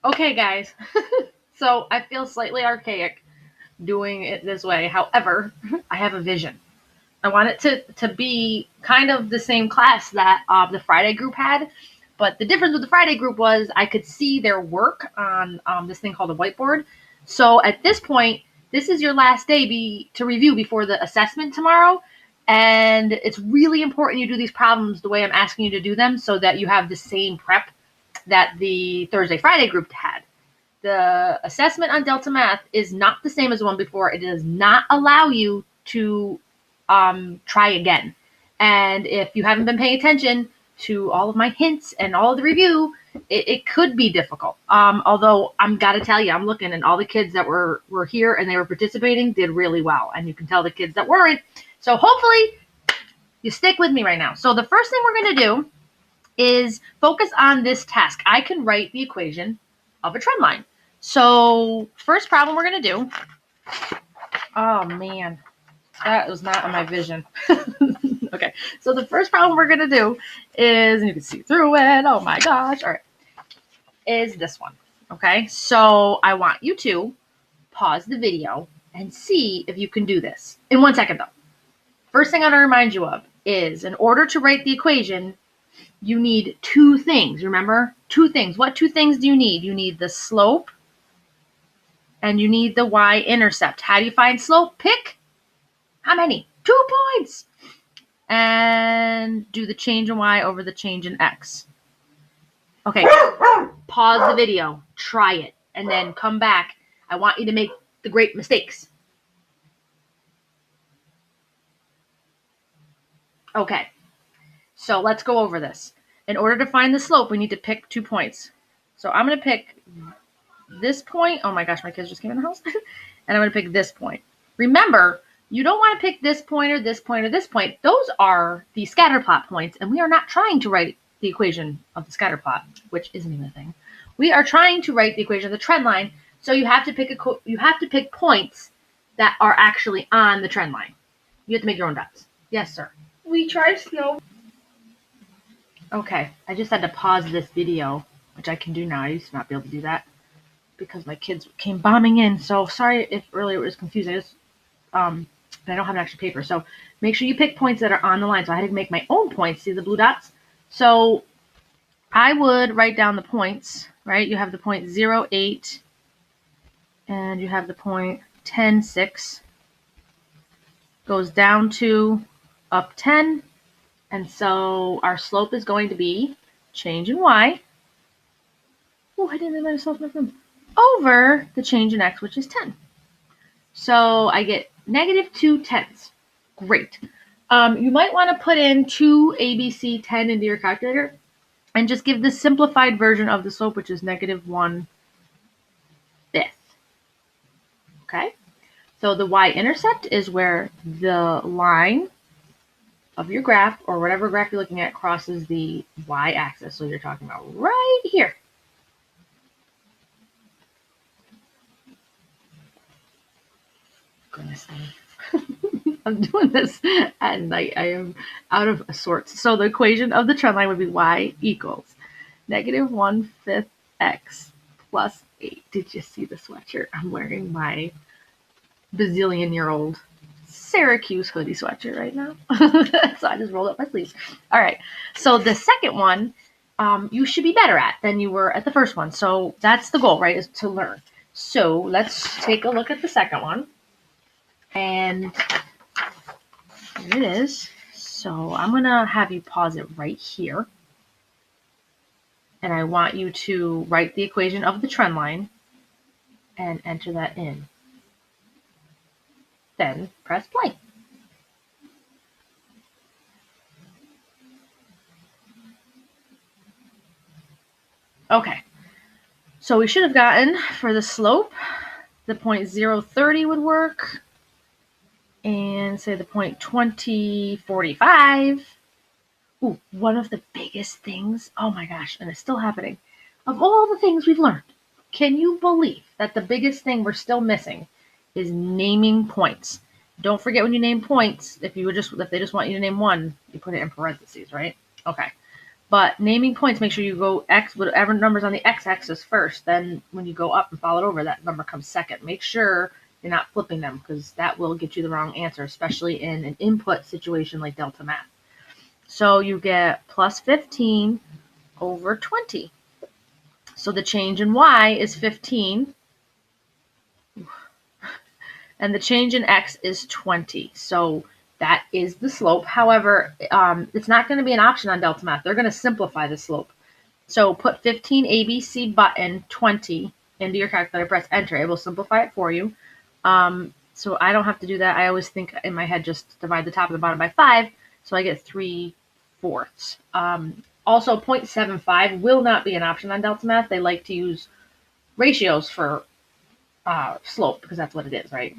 Okay, guys. So I feel slightly archaic doing it this way. However, I have a vision. I want it to be kind of the same class that the Friday group had. But the difference with the Friday group was I could see their work on this thing called a whiteboard. So at this point, this is your last day to review before the assessment tomorrow. And it's really important you do these problems the way I'm asking you to do them so that you have the same prep that the Thursday, Friday group had. The assessment on Delta Math is not the same as the one before. It does not allow you to try again. And if you haven't been paying attention to all of my hints and all of the review, it could be difficult. Although I'm got to tell you, I'm looking and all the kids that were here and they were participating did really well. And you can tell the kids that weren't. So hopefully you stick with me right now. So the first thing we're going to do is focus on this task. I can write the equation of a trend line. So first problem we're going to do. Oh, man. That was not in my vision. Okay, so the first problem we're going to do is, and you can see through it, oh my gosh, all right, is this one, okay? So I want you to pause the video and see if you can do this. In 1 second, though. First thing I want to remind you of is, in order to write the equation, you need two things, remember? Two things. What two things do you need? You need the slope and you need the y-intercept. How do you find slope? Pick how many? 2 points. And do the change in y over the change in x. Okay, pause the video, try it, and then come back. I want you to make the great mistakes. Okay, so let's go over this. In order to find the slope, we need to pick 2 points. So I'm going to pick this point. Oh my gosh, my kids just came in the house. And I'm going to pick this point. Remember, you don't want to pick this point or this point or this point. Those are the scatter plot points, and we are not trying to write the equation of the scatter plot, which isn't even a thing. We are trying to write the equation of the trend line, so you have to pick points that are actually on the trend line. You have to make your own dots. Yes, sir. We tried snow. Okay, I just had to pause this video, which I can do now. I used to not be able to do that because my kids came bombing in. So sorry if earlier it was confusing. But I don't have an extra paper. So make sure you pick points that are on the line. So I had to make my own points. See the blue dots? So I would write down the points, right? You have the point 0, 8, and you have the point 10, 6. Goes down to up 10. And so our slope is going to be change in y. Oh, I didn't let myself enough room. Over the change in x, which is 10. So I get -2/10. Great. You might want to put in 2 ABC 10 into your calculator and just give the simplified version of the slope, which is -1/5. Okay? So the y-intercept is where the line of your graph, or whatever graph you're looking at, crosses the y-axis. So you're talking about right here. Goodness me. I'm doing this at night. I am out of sorts. So the equation of the trend line would be y equals -1/5 x plus 8. Did you see the sweatshirt? I'm wearing my bazillion-year-old Syracuse hoodie sweatshirt right now. So I just rolled up my sleeves. All right. So the second one, you should be better at than you were at the first one. So that's the goal, right, is to learn. So let's take a look at the second one. And here it is. So I'm going to have you pause it right here. And I want you to write the equation of the trend line and enter that in. Then press play. Okay. So we should have gotten, for the slope, the point 030 would work. And say the point 2045. Ooh, one of the biggest things, oh my gosh, and it's still happening, of all the things we've learned, can you believe that the biggest thing we're still missing is naming points? Don't forget when you name points, if they just want you to name one, you put it in parentheses, right? Okay. But naming points, make sure you go X, whatever number's on the X-axis first. Then when you go up and follow it over, that number comes second. Make sure you're not flipping them, because that will get you the wrong answer, especially in an input situation like Delta Math. So you get plus 15 over 20. So the change in Y is 15. And the change in X is 20. So that is the slope. However, it's not going to be an option on Delta Math. They're going to simplify the slope. So put 15 ABC button 20 into your calculator, press enter. It will simplify it for you. So I don't have to do that. I always think in my head, just divide the top and the bottom by 5. So I get 3/4. Also, 0.75 will not be an option on Delta Math. They like to use ratios for slope, because that's what it is, right?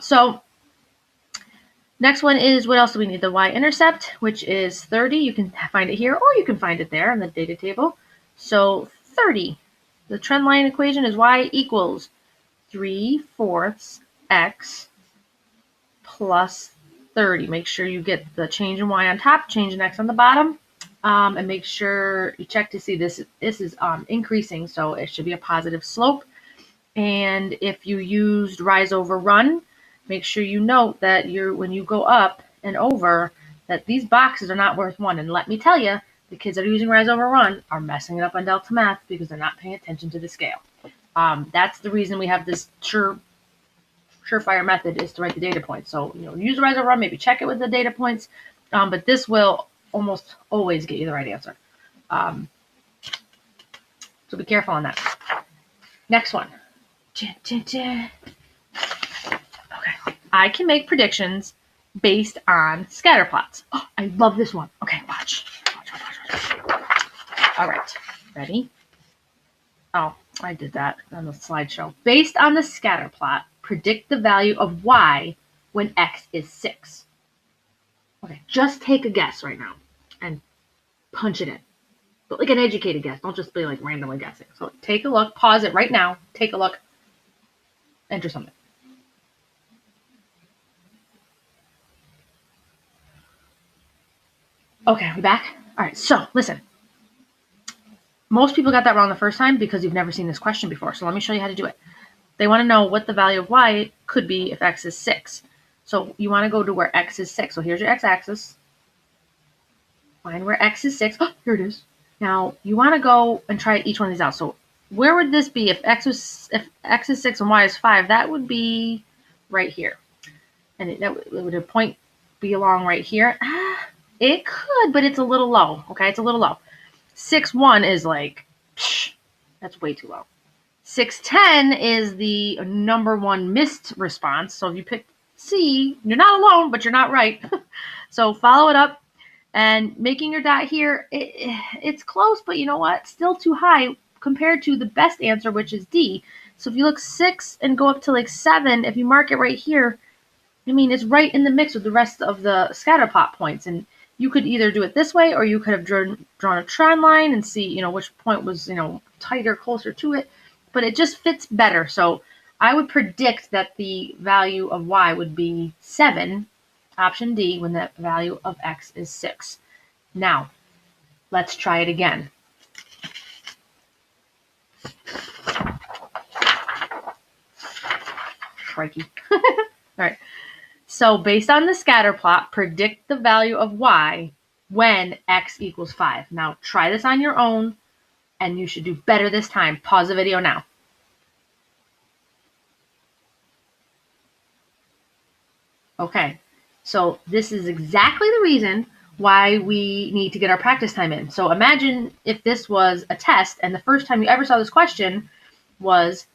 So next one is, what else do we need? The Y-intercept, which is 30. You can find it here, or you can find it there in the data table. So 30. The trend line equation is Y equals 3/4 X plus 30. Make sure you get the change in Y on top, change in X on the bottom, and make sure you check to see this is increasing, so it should be a positive slope. And if you used rise over run, make sure you note that when you go up and over, that these boxes are not worth 1. And let me tell you, the kids that are using rise over run are messing it up on Delta Math because they're not paying attention to the scale. That's the reason we have this surefire method, is to write the data points. So use the rise over run, maybe check it with the data points, but this will almost always get you the right answer. So be careful on that. Next one. Okay. I can make predictions based on scatter plots. Oh, I love this one. Okay, watch. All right, ready? Oh, I did that on the slideshow. Based on the scatter plot, predict the value of Y when X is 6. Okay, just take a guess right now and punch it in. But like an educated guess. Don't just be like randomly guessing. So take a look, pause it right now, take a look, enter something. Okay, we back? All right, so listen. Most people got that wrong the first time because you've never seen this question before. So let me show you how to do it. They want to know what the value of Y could be if X is 6. So you want to go to where X is 6. So here's your X-axis. Find where X is 6. Oh, here it is. Now you want to go and try each one of these out. So where would this be if X is 6 and Y is 5? That would be right here. And it would a point be along right here. It could, but it's a little low. Okay, it's a little low. 6/1 is like, that's way too low. 6/10 is the number one missed response. So if you pick C, you're not alone, but you're not right. So follow it up, and making your dot here, it's close, but you know what? Still too high compared to the best answer, which is D. So if you look 6 and go up to like 7, if you mark it right here, I mean, it's right in the mix with the rest of the scatter plot points. And you could either do it this way, or you could have drawn a trend line and see, which point was, tighter, closer to it. But it just fits better. So I would predict that the value of Y would be 7, option D, when the value of X is 6. Now, let's try it again. Crikey. All right. So based on the scatter plot, predict the value of Y when X equals 5. Now try this on your own, and you should do better this time. Pause the video now. Okay, so this is exactly the reason why we need to get our practice time in. So imagine if this was a test and the first time you ever saw this question was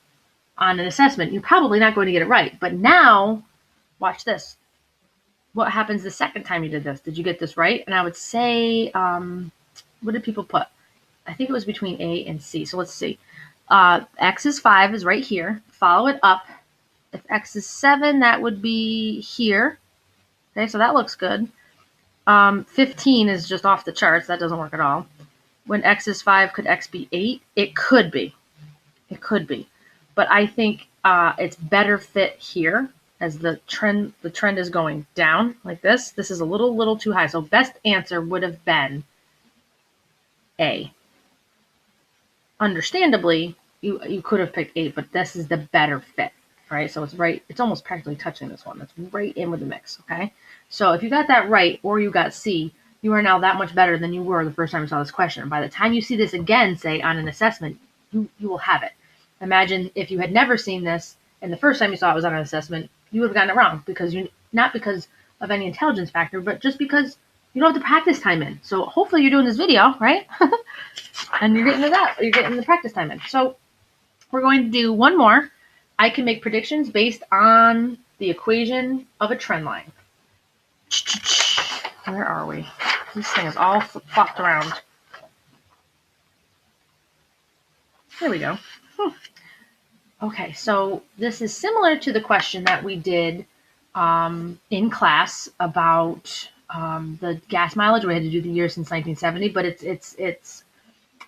on an assessment. You're probably not going to get it right. But now, watch this. What happens the second time you did this? Did you get this right? And I would say, what did people put? I think it was between A and C. So let's see. X is 5 is right here. Follow it up. If X is 7, that would be here. Okay, so that looks good. 15 is just off the charts. That doesn't work at all. When X is 5, could X be 8? It could be. It could be. But I think it's better fit here as the trend is going down like this. This is a little too high. So best answer would have been A. Understandably, you could have picked 8, but this is the better fit, right? So it's right, it's almost practically touching this one. That's right in with the mix, okay? So if you got that right or you got C, you are now that much better than you were the first time you saw this question. By the time you see this again, say on an assessment, you will have it. Imagine if you had never seen this and the first time you saw it was on an assessment, you would have gotten it wrong because not because of any intelligence factor, but just because you don't have the practice time in. So hopefully you're doing this video, right? And you're getting to that. You're getting the practice time in. So we're going to do one more. I can make predictions based on the equation of a trend line. Where are we? This thing is all flopped around. There we go. Okay, so this is similar to the question that we did in class about the gas mileage. We had to do the year since 1970, but it's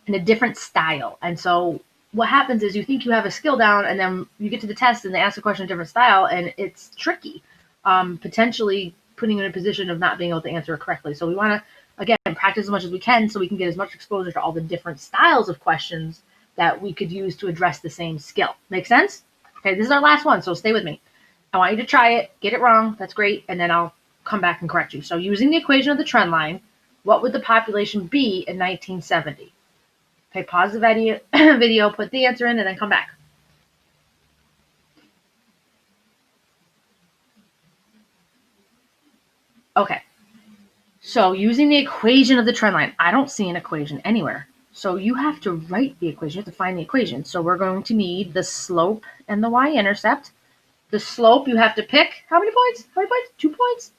in a different style. And so what happens is you think you have a skill down, and then you get to the test and they ask a question in a different style, and it's tricky, potentially putting you in a position of not being able to answer it correctly. So we want to, again, practice as much as we can so we can get as much exposure to all the different styles of questions that we could use to address the same skill. Make sense? Okay, this is our last one, so stay with me. I want you to try it, get it wrong, that's great, and then I'll come back and correct you. So using the equation of the trend line, what would the population be in 1970? Okay, pause the video, put the answer in, and then come back. Okay, so using the equation of the trend line, I don't see an equation anywhere. So you have to write the equation, you have to find the equation. So we're going to need the slope and the y-intercept. The slope, you have to pick, how many points? How many points? 2 points?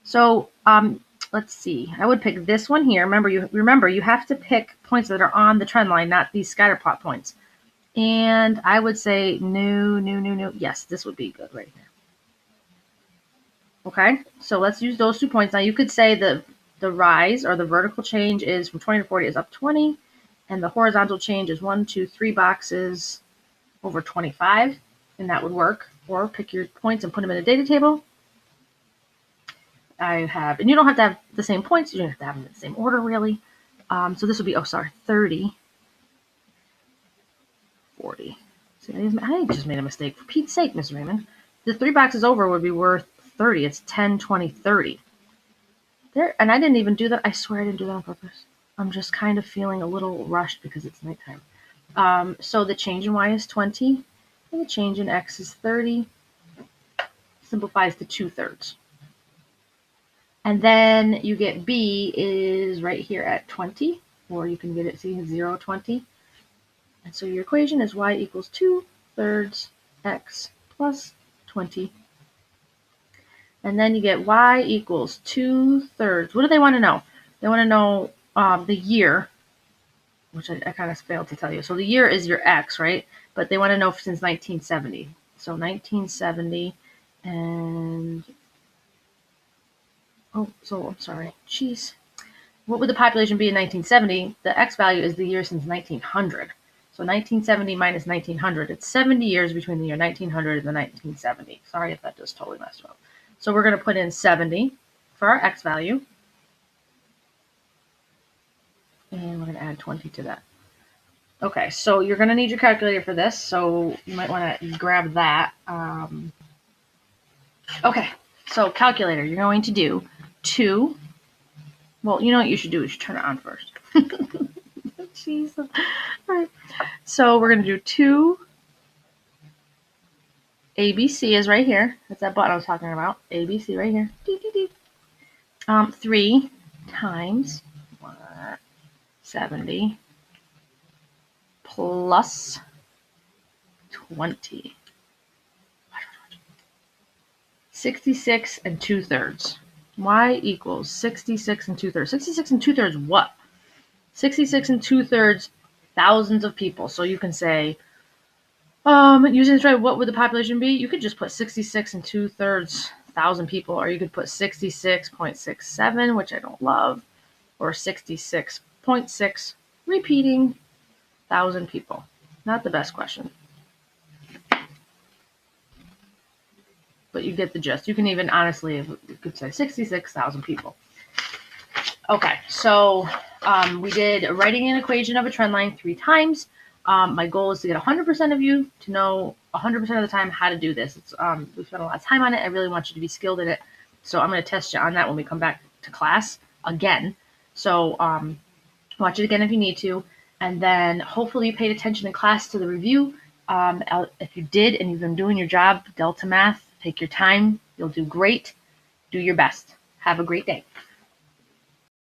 So let's see, I would pick this one here. Remember, you have to pick points that are on the trend line, not these scatter plot points. And I would say no. Yes, this would be good right here. Okay, so let's use those 2 points. Now you could say the rise or the vertical change is from 20 to 40 is up 20, and the horizontal change is 1, 2, 3 boxes over 25, and that would work. Or pick your points and put them in a data table. And you don't have to have the same points. You don't have to have them in the same order, really. So this would be, 30, 40. See, I just made a mistake. For Pete's sake, Miss Raymond. The 3 boxes over would be worth 30. It's 10, 20, 30. There, and I didn't even do that. I swear I didn't do that on purpose. I'm just kind of feeling a little rushed because it's nighttime. So the change in y is 20, and the change in x is 30. Simplifies to 2/3. And then you get b is right here at 20, or you can get it, see, 0, 20. And so your equation is y equals 2/3 x plus 20. And then you get y equals 2/3. What do they want to know? They want to know the year, which I kind of failed to tell you. So the year is your x, right? But they want to know since 1970. So 1970 and... I'm sorry. Jeez. What would the population be in 1970? The x value is the year since 1900. So 1970 minus 1900, it's 70 years between the year 1900 and the 1970. Sorry if that just totally messed you up. So we're going to put in 70 for our x value. And we're going to add 20 to that. Okay, so you're going to need your calculator for this, so you might want to grab that. Okay, so calculator, you're going to do 2. Well, you know what you should do? You should turn it on first. Jesus. All right. So we're going to do 2. ABC is right here. That's that button I was talking about. ABC right here. 3 times 70 plus 20. 66 and 2/3. Y equals 66 and 2/3. 66 and 2/3 what? 66 and 2/3 thousands of people. So you can say, using this right, what would the population be? You could just put 66 and 2/3 thousand people, or you could put 66.67, which I don't love, or 66.6, repeating 1,000 people. Not the best question. But you get the gist. You can even, honestly, you could say 66,000 people. Okay, so we did writing an equation of a trend line 3 times. My goal is to get 100% of you to know 100% of the time how to do this. We've spent a lot of time on it. I really want you to be skilled in it. So I'm going to test you on that when we come back to class again. So watch it again if you need to. And then hopefully you paid attention in class to the review. If you did and you've been doing your job, Delta Math, take your time. You'll do great. Do your best. Have a great day.